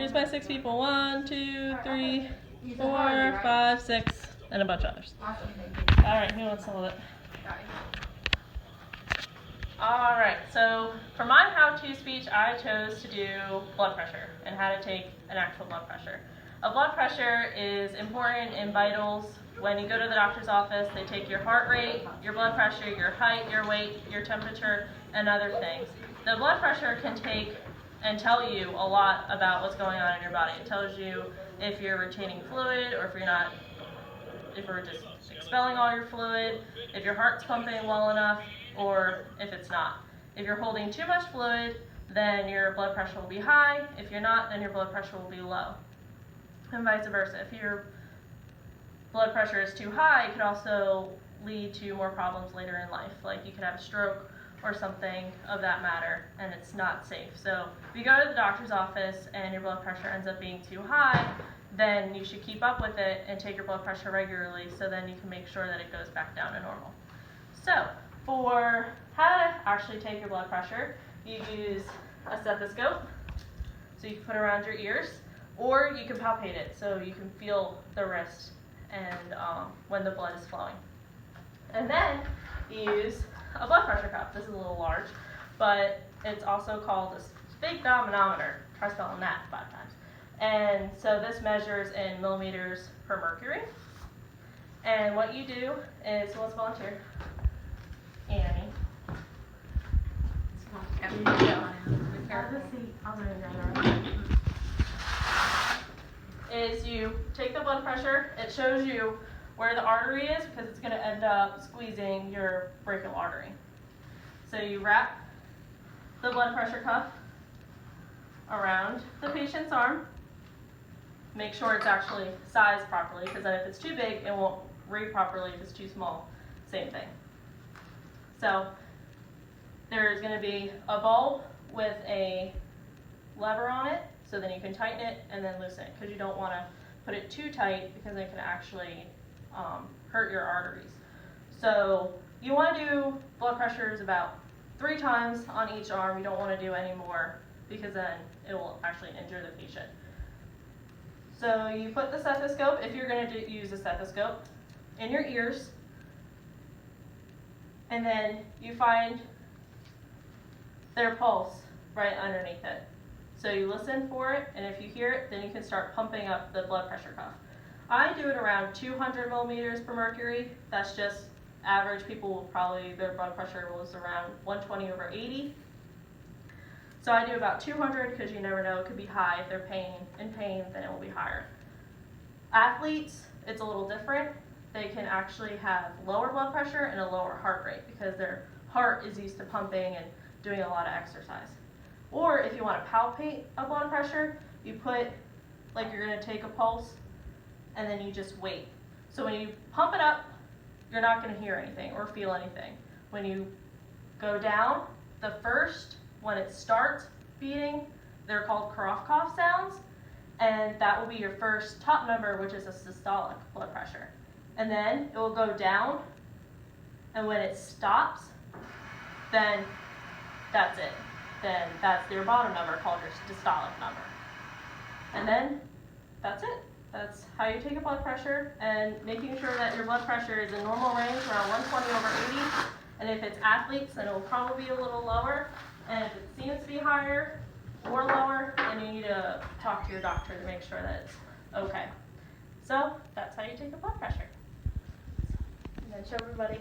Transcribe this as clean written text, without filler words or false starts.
Here's my 6 people. 1, 2, 3, 4, 5, 6, and a bunch of others. Alright, who wants to hold it? Alright, so for my how-to speech, I chose to do blood pressure and how to take an actual blood pressure. A blood pressure is important in vitals. When you go to the doctor's office, they take your heart rate, your blood pressure, your height, your weight, your temperature, and other things. The blood pressure can take and tell you a lot about what's going on in your body. It tells you if you're retaining fluid or if you're not, if you're just expelling all your fluid, if your heart's pumping well enough, or if it's not. If you're holding too much fluid, then your blood pressure will be high. If you're not, then your blood pressure will be low. And vice versa. If your blood pressure is too high, it could also lead to more problems later in life. Like you could have a stroke or something of that matter, and it's not safe. So if you go to the doctor's office and your blood pressure ends up being too high, then you should keep up with it and take your blood pressure regularly so then you can make sure that it goes back down to normal. So for how to actually take your blood pressure, you use a stethoscope, so you can put it around your ears, or you can palpate it so you can feel the wrist and when the blood is flowing. And then you use a blood pressure cuff. This is a little large, but it's also called a sphygmomanometer. Try spelling that 5 times. And so this measures in millimeters per mercury. And what you do is, so let's volunteer. Annie. Is you take the blood pressure, it shows you where the artery is because it's going to end up squeezing your brachial artery. So you wrap the blood pressure cuff around the patient's arm. Make sure it's actually sized properly because then if it's too big, it won't read properly. If it's too small, same thing. So there's going to be a bulb with a lever on it, so then you can tighten it and then loosen it because you don't want to put it too tight because it can actually hurt your arteries. So you want to do blood pressures about 3 times on each arm. You don't want to do any more because then it will actually injure the patient. So you put the stethoscope, if you're going to use a stethoscope, in your ears, and then you find their pulse right underneath it. So you listen for it, and if you hear it, then you can start pumping up the blood pressure cuff. I do it around 200 millimeters per mercury. That's just average. People will probably, their blood pressure was around 120/80. So I do about 200 because you never know, it could be high. If they're in pain, then it will be higher. Athletes, it's a little different. They can actually have lower blood pressure and a lower heart rate because their heart is used to pumping and doing a lot of exercise. Or if you want to palpate a blood pressure, you put, like you're going to take a pulse, and then you just wait. So when you pump it up, you're not going to hear anything or feel anything. When you go down, the first, when it starts beating, they're called Korofkov sounds, and that will be your first top number, which is a systolic blood pressure. And then it will go down, and when it stops, then that's it. Then that's your bottom number called your systolic number. And then that's it. That's how you take a blood pressure, and making sure that your blood pressure is in normal range around 120/80. And if it's athletes, then it will probably be a little lower. And if it seems to be higher or lower, then you need to talk to your doctor to make sure that it's okay. So that's how you take a blood pressure. And then show everybody.